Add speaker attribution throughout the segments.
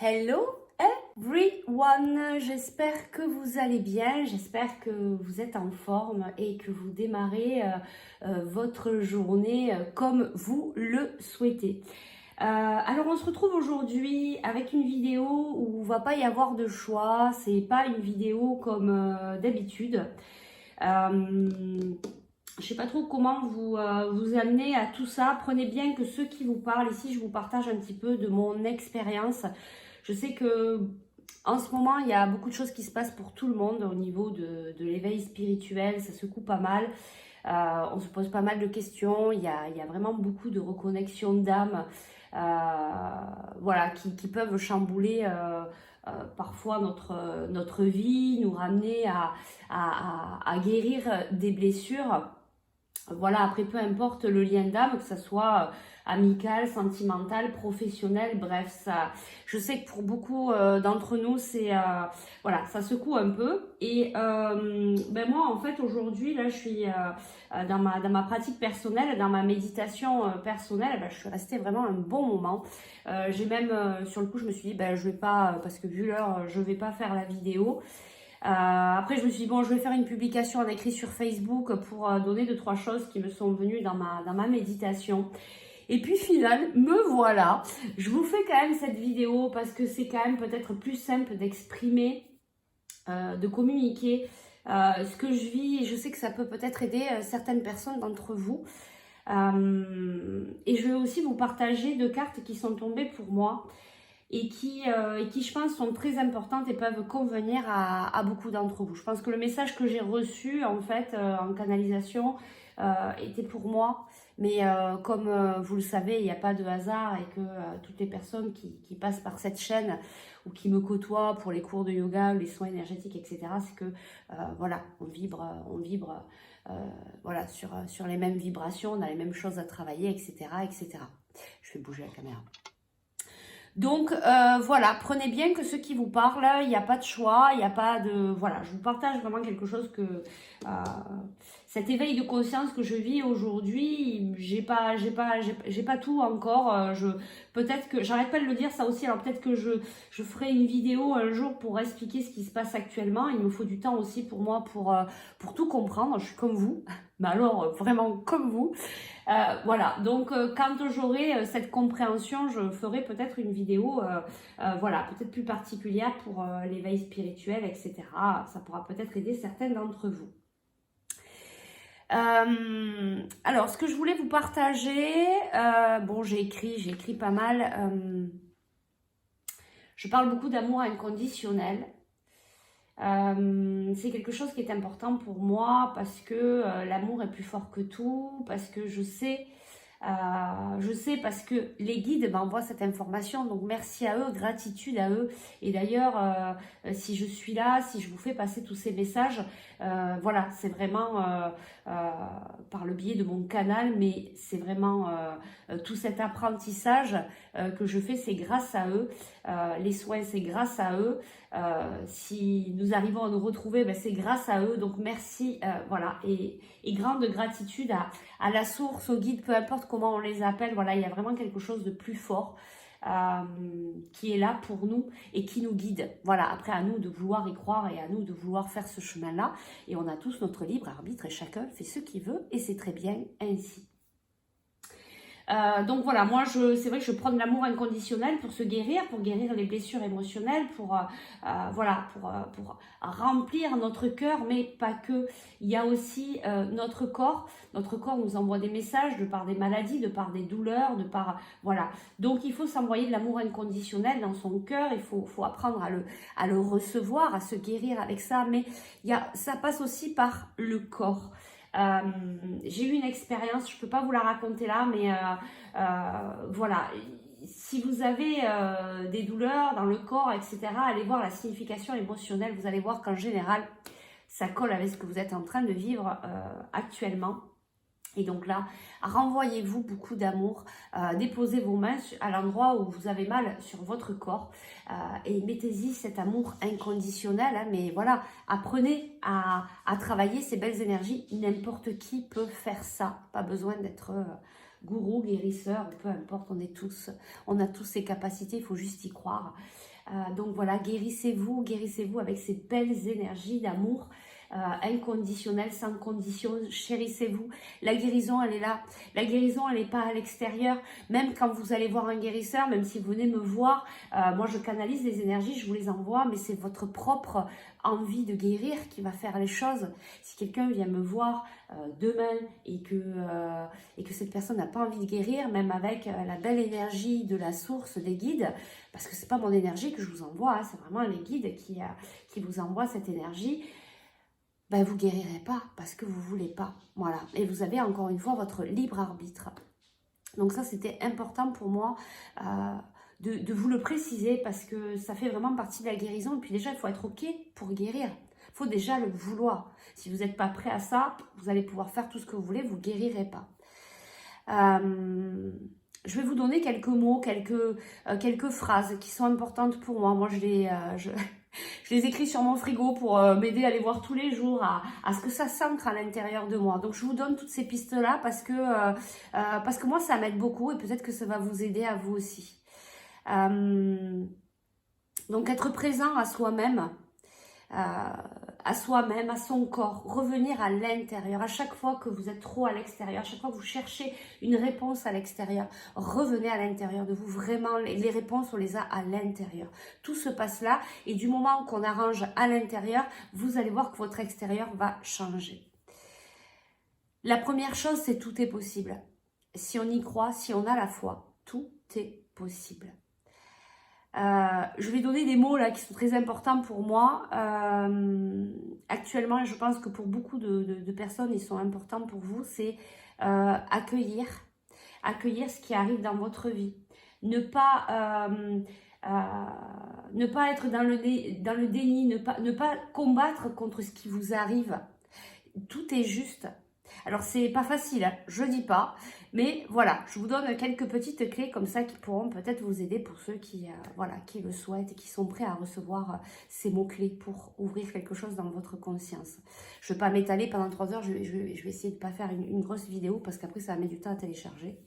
Speaker 1: Hello everyone, j'espère que vous allez bien, j'espère que vous êtes en forme et que vous démarrez votre journée comme vous le souhaitez. Alors on se retrouve aujourd'hui avec une vidéo où il ne va pas y avoir de choix, c'est pas une vidéo comme d'habitude. Je ne sais pas trop comment vous amener à tout ça. Prenez bien que ceux qui vous parlent, ici je vous partage un petit peu de mon expérience. Je sais que en ce moment, il y a beaucoup de choses qui se passent pour tout le monde au niveau de l'éveil spirituel. Ça secoue pas mal. On se pose pas mal de questions. Il y a vraiment beaucoup de reconnexion d'âme voilà, qui peuvent chambouler parfois notre vie, nous ramener à guérir des blessures. Voilà, après, peu importe le lien d'âme, que ce soit amical, sentimental, professionnel, bref, ça, je sais que pour beaucoup d'entre nous, c'est voilà, ça secoue un peu. Et ben moi, en fait, aujourd'hui, là, je suis dans ma pratique personnelle, dans ma méditation personnelle, ben, je suis restée vraiment un bon moment. J'ai même, sur le coup, je me suis dit, ben, je vais pas, parce que vu l'heure, je vais pas faire la vidéo. Après, je me suis dit, bon, je vais faire une publication en écrit sur Facebook pour donner 2-3 choses qui me sont venues dans ma méditation. Et puis, final, me voilà. Je vous fais quand même cette vidéo parce que c'est quand même peut-être plus simple d'exprimer, de communiquer ce que je vis. Et je sais que ça peut peut-être aider certaines personnes d'entre vous. Et je vais aussi vous partager 2 cartes qui sont tombées pour moi. Et qui, je pense, sont très importantes et peuvent convenir à beaucoup d'entre vous. Je pense que le message que j'ai reçu, en fait, en canalisation, était pour moi. Mais comme vous le savez, il n'y a pas de hasard et que toutes les personnes qui passent par cette chaîne ou qui me côtoient pour les cours de yoga, les soins énergétiques, etc., c'est que, voilà, on vibre voilà, sur les mêmes vibrations, on a les mêmes choses à travailler, etc., etc. Je vais bouger la caméra. Donc voilà, prenez bien que ceux qui vous parlent, il n'y a pas de choix, il n'y a pas de... Voilà, je vous partage vraiment quelque chose que... cet éveil de conscience que je vis aujourd'hui, j'ai pas tout encore. Peut-être que, j'arrête pas de le dire ça aussi, alors peut-être que je ferai une vidéo un jour pour expliquer ce qui se passe actuellement. Il me faut du temps aussi pour moi pour tout comprendre. Je suis comme vous, mais alors vraiment comme vous. Voilà, donc quand j'aurai cette compréhension, je ferai peut-être une vidéo, voilà, peut-être plus particulière pour l'éveil spirituel, etc. Ça pourra peut-être aider certaines d'entre vous. Alors, ce que je voulais vous partager, bon, j'ai écrit pas mal. Je parle beaucoup d'amour inconditionnel. C'est quelque chose qui est important pour moi parce que l'amour est plus fort que tout, parce que je sais parce que les guides m'envoient cette information, donc merci à eux, gratitude à eux. Et d'ailleurs, si je suis là, si je vous fais passer tous ces messages, voilà, c'est vraiment par le biais de mon canal, mais c'est vraiment tout cet apprentissage que je fais, c'est grâce à eux. Les soins, c'est grâce à eux. Si nous arrivons à nous retrouver, ben, c'est grâce à eux. Donc merci, voilà, et grande gratitude à la source, au guide, peu importe comment on les appelle. Voilà, il y a vraiment quelque chose de plus fort qui est là pour nous et qui nous guide. Voilà, après à nous de vouloir y croire et à nous de vouloir faire ce chemin-là. Et on a tous notre libre arbitre et chacun fait ce qu'il veut et c'est très bien ainsi. Donc voilà, moi c'est vrai que je prends de l'amour inconditionnel pour se guérir, pour guérir les blessures émotionnelles, voilà, pour remplir notre cœur, mais pas que. Il y a aussi notre corps. Notre corps nous envoie des messages de par des maladies, de par des douleurs, de par voilà. Donc il faut s'envoyer de l'amour inconditionnel dans son cœur. Il faut apprendre à le recevoir, à se guérir avec ça. Mais ça passe aussi par le corps. J'ai eu une expérience, je ne peux pas vous la raconter là, mais voilà, si vous avez des douleurs dans le corps, etc., allez voir la signification émotionnelle, vous allez voir qu'en général, ça colle avec ce que vous êtes en train de vivre actuellement. Et donc là, renvoyez-vous beaucoup d'amour, déposez vos mains à l'endroit où vous avez mal sur votre corps et mettez-y cet amour inconditionnel. Hein, mais voilà, apprenez à travailler ces belles énergies. N'importe qui peut faire ça, pas besoin d'être gourou, guérisseur, peu importe, on a tous ces capacités, il faut juste y croire. Donc voilà, guérissez-vous avec ces belles énergies d'amour inconditionnel, sans condition, chérissez-vous. La guérison, elle est là. La guérison, elle n'est pas à l'extérieur. Même quand vous allez voir un guérisseur, même si vous venez me voir, moi je canalise les énergies, je vous les envoie, mais c'est votre propre envie de guérir qui va faire les choses. Si quelqu'un vient me voir demain et que cette personne n'a pas envie de guérir, même avec la belle énergie de la source, des guides, parce que c'est pas mon énergie que je vous envoie, hein, c'est vraiment les guides qui vous envoient cette énergie, ben vous guérirez pas parce que vous voulez pas. Voilà. Et vous avez encore une fois votre libre arbitre. Donc ça, c'était important pour moi de vous le préciser parce que ça fait vraiment partie de la guérison. Et puis déjà, il faut être OK pour guérir. Il faut déjà le vouloir. Si vous n'êtes pas prêt à ça, vous allez pouvoir faire tout ce que vous voulez, vous ne guérirez pas. Je vais vous donner quelques mots, quelques phrases qui sont importantes pour moi. Moi, je les écris sur mon frigo pour m'aider à les voir tous les jours, à ce que ça s'ancre à l'intérieur de moi. Donc, je vous donne toutes ces pistes-là parce que moi, ça m'aide beaucoup et peut-être que ça va vous aider à vous aussi. Donc, être présent à soi-même, à son corps, revenir à l'intérieur. À chaque fois que vous êtes trop à l'extérieur, à chaque fois que vous cherchez une réponse à l'extérieur, revenez à l'intérieur de vous. Vraiment, les réponses, on les a à l'intérieur. Tout se passe là et du moment qu'on arrange à l'intérieur, vous allez voir que votre extérieur va changer. La première chose, c'est tout est possible. Si on y croit, si on a la foi, tout est possible. Je vais donner des mots là qui sont très importants pour moi. Actuellement, je pense que pour beaucoup de personnes, ils sont importants pour vous. C'est accueillir ce qui arrive dans votre vie. Ne pas être dans le déni, ne pas combattre contre ce qui vous arrive. Tout est juste. Alors, c'est pas facile, hein, je dis pas, mais voilà, je vous donne quelques petites clés comme ça qui pourront peut-être vous aider pour ceux qui le souhaitent et qui sont prêts à recevoir ces mots-clés pour ouvrir quelque chose dans votre conscience. Je ne vais pas m'étaler pendant 3 heures, je vais essayer de ne pas faire une grosse vidéo parce qu'après, ça va mettre du temps à télécharger.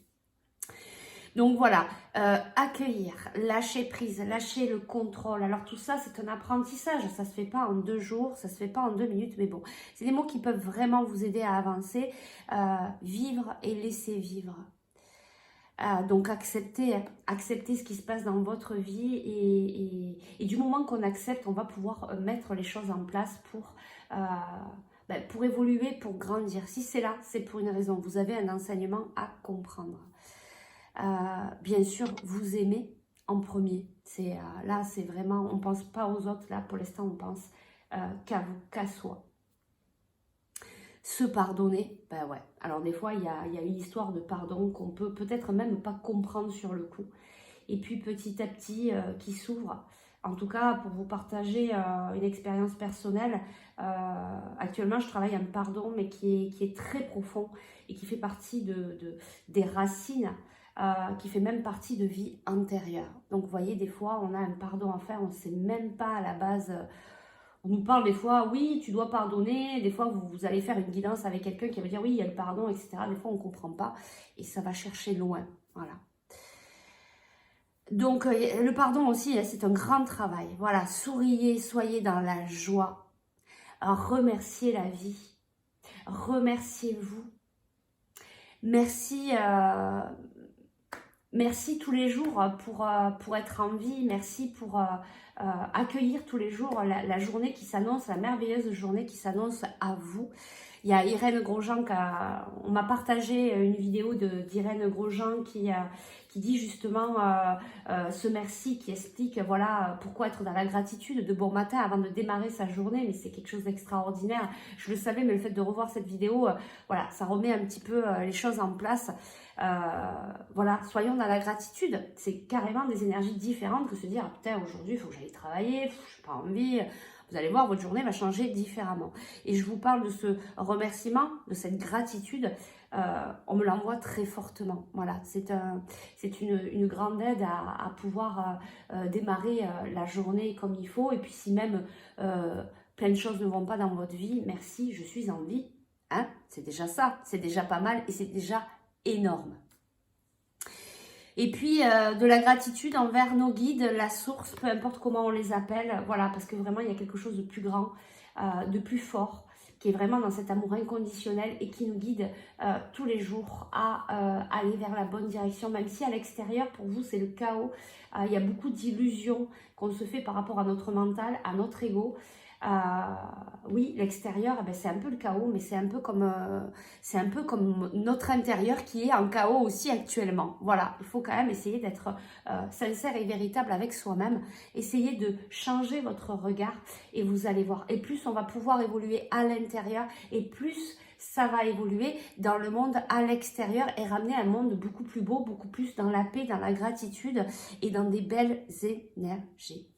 Speaker 1: Donc voilà, accueillir, lâcher prise, lâcher le contrôle. Alors tout ça, c'est un apprentissage. Ça ne se fait pas en 2 jours, ça ne se fait pas en 2 minutes. Mais bon, c'est des mots qui peuvent vraiment vous aider à avancer. Vivre et laisser vivre. Donc accepter ce qui se passe dans votre vie. Et du moment qu'on accepte, on va pouvoir mettre les choses en place pour évoluer, pour grandir. Si c'est là, c'est pour une raison. Vous avez un enseignement à comprendre. Bien sûr, vous aimez en premier. Là, c'est vraiment, on ne pense pas aux autres. Là, pour l'instant, on pense qu'à vous, qu'à soi. Se pardonner, ben ouais. Alors des fois, il y a une histoire de pardon qu'on peut peut-être même pas comprendre sur le coup. Et puis petit à petit, qui s'ouvre. En tout cas, pour vous partager une expérience personnelle, actuellement, je travaille un pardon, mais qui est très profond et qui fait partie des racines, qui fait même partie de vie antérieure. Donc, vous voyez, des fois, on a un pardon à faire, on ne sait même pas à la base. On nous parle des fois, oui, tu dois pardonner. Des fois, vous allez faire une guidance avec quelqu'un qui va dire, oui, il y a le pardon, etc. Des fois, on ne comprend pas et ça va chercher loin. Voilà. Donc, le pardon aussi, c'est un grand travail. Voilà, souriez, soyez dans la joie. Remerciez la vie. Remerciez-vous. Merci tous les jours pour être en vie. Merci pour accueillir tous les jours la journée qui s'annonce, la merveilleuse journée qui s'annonce à vous. Il y a Irène Grosjean, on m'a partagé une vidéo d'Irène Grosjean qui dit justement ce merci, qui explique voilà pourquoi être dans la gratitude de bon matin avant de démarrer sa journée, mais c'est quelque chose d'extraordinaire. Je le savais, mais le fait de revoir cette vidéo, voilà, ça remet un petit peu les choses en place. Voilà, soyons dans la gratitude. C'est carrément des énergies différentes que se dire, ah, putain, aujourd'hui, il faut que j'aille travailler, je n'ai pas envie. Vous allez voir, votre journée va changer différemment. Et je vous parle de ce remerciement, de cette gratitude. On me l'envoie très fortement. Voilà, c'est une grande aide à pouvoir démarrer la journée comme il faut. Et puis si même plein de choses ne vont pas dans votre vie, merci, je suis en vie. Hein, c'est déjà ça, c'est déjà pas mal et c'est déjà énorme. Et puis de la gratitude envers nos guides, la source, peu importe comment on les appelle, voilà, parce que vraiment il y a quelque chose de plus grand, de plus fort, qui est vraiment dans cet amour inconditionnel et qui nous guide tous les jours à aller vers la bonne direction, même si à l'extérieur, pour vous, c'est le chaos. Il y a beaucoup d'illusions qu'on se fait par rapport à notre mental, à notre ego. Oui, l'extérieur, ben, c'est un peu le chaos, mais c'est un peu comme notre intérieur qui est en chaos aussi actuellement. Voilà, il faut quand même essayer d'être sincère et véritable avec soi-même. Essayez de changer votre regard et vous allez voir. Et plus on va pouvoir évoluer à l'intérieur et plus ça va évoluer dans le monde à l'extérieur et ramener un monde beaucoup plus beau, beaucoup plus dans la paix, dans la gratitude et dans des belles énergies.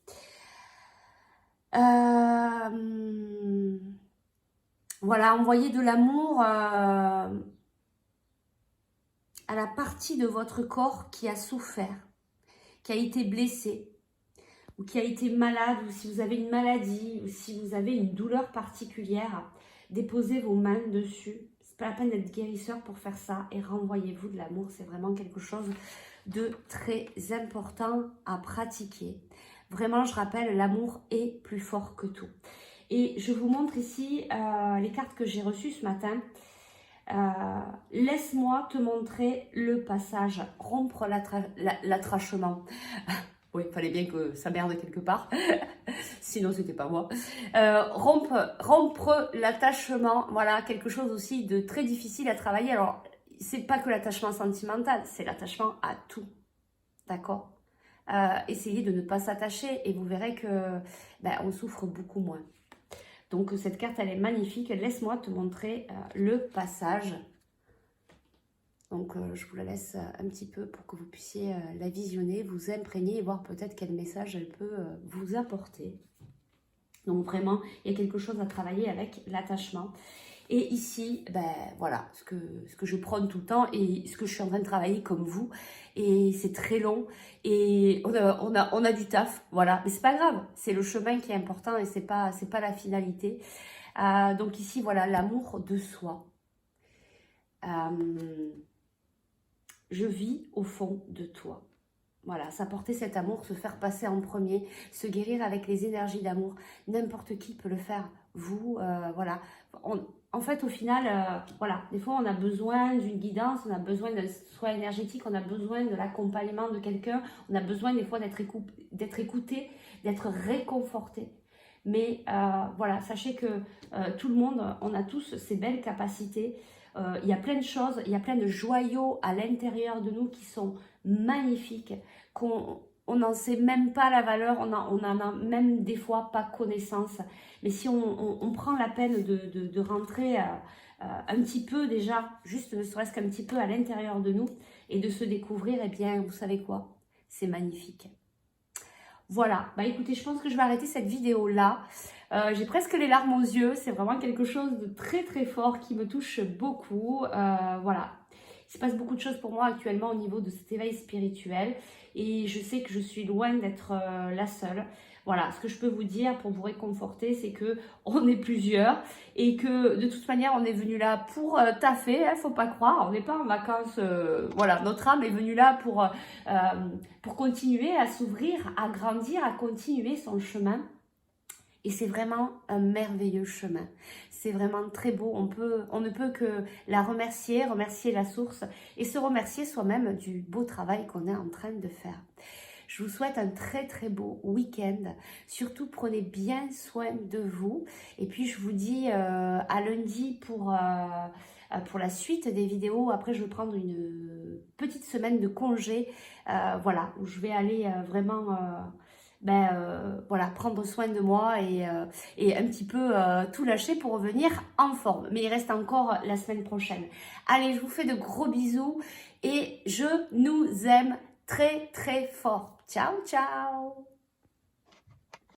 Speaker 1: Voilà, envoyez de l'amour à la partie de votre corps qui a souffert, qui a été blessée, ou qui a été malade, ou si vous avez une maladie, ou si vous avez une douleur particulière, déposez vos mains dessus. C'est pas la peine d'être guérisseur pour faire ça, et renvoyez-vous de l'amour. C'est vraiment quelque chose de très important à pratiquer. Vraiment, je rappelle, l'amour est plus fort que tout. Et je vous montre ici les cartes que j'ai reçues ce matin. Laisse-moi te montrer le passage, rompre l'attachement. Oui, il fallait bien que ça merde quelque part, sinon c'était pas moi. Rompre l'attachement, voilà, quelque chose aussi de très difficile à travailler. Alors, c'est pas que l'attachement sentimental, c'est l'attachement à tout, d'accord? Essayez de ne pas s'attacher et vous verrez que on souffre beaucoup moins. Donc cette carte, elle est magnifique. Laisse-moi te montrer le passage. Donc je vous la laisse un petit peu pour que vous puissiez la visionner, vous imprégner et voir peut-être quel message elle peut vous apporter. Donc vraiment, il y a quelque chose à travailler avec l'attachement. Et ici, voilà, ce que je prône tout le temps et ce que je suis en train de travailler comme vous. Et c'est très long et on a du taf, voilà. Mais c'est pas grave, c'est le chemin qui est important et c'est pas la finalité. Donc ici, voilà, l'amour de soi. Je vis au fond de toi. Voilà, s'apporter cet amour, se faire passer en premier, se guérir avec les énergies d'amour. N'importe qui peut le faire. Vous, voilà. En fait, au final, voilà, des fois, on a besoin d'une guidance, on a besoin d'un soin énergétique, on a besoin de l'accompagnement de quelqu'un, on a besoin des fois d'être écouté, d'être réconforté. Mais voilà, sachez que tout le monde, on a tous ces belles capacités. Il y a plein de choses, il y a plein de joyaux à l'intérieur de nous qui sont magnifiques, qu'on n'en sait même pas la valeur, on en a même des fois pas connaissance. Mais si on prend la peine de rentrer un petit peu déjà, juste ne serait-ce qu'un petit peu à l'intérieur de nous et de se découvrir, eh bien, vous savez quoi? C'est magnifique. Voilà, écoutez, je pense que je vais arrêter cette vidéo-là. J'ai presque les larmes aux yeux, c'est vraiment quelque chose de très très fort qui me touche beaucoup. Voilà, il se passe beaucoup de choses pour moi actuellement au niveau de cet éveil spirituel et je sais que je suis loin d'être la seule. Voilà, ce que je peux vous dire pour vous réconforter, c'est que on est plusieurs et que de toute manière, on est venu là pour taffer, hein, faut pas croire, on n'est pas en vacances, voilà, notre âme est venue là pour continuer à s'ouvrir, à grandir, à continuer son chemin. Et c'est vraiment un merveilleux chemin. C'est vraiment très beau. On ne peut que la remercier la source et se remercier soi-même du beau travail qu'on est en train de faire. Je vous souhaite un très très beau week-end. Surtout, prenez bien soin de vous. Et puis, je vous dis à lundi pour la suite des vidéos. Après, je vais prendre une petite semaine de congé. Voilà, où je vais aller vraiment... voilà, prendre soin de moi et un petit peu tout lâcher pour revenir en forme. Mais il reste encore la semaine prochaine. Allez, je vous fais de gros bisous et je nous aime très très fort. Ciao, ciao!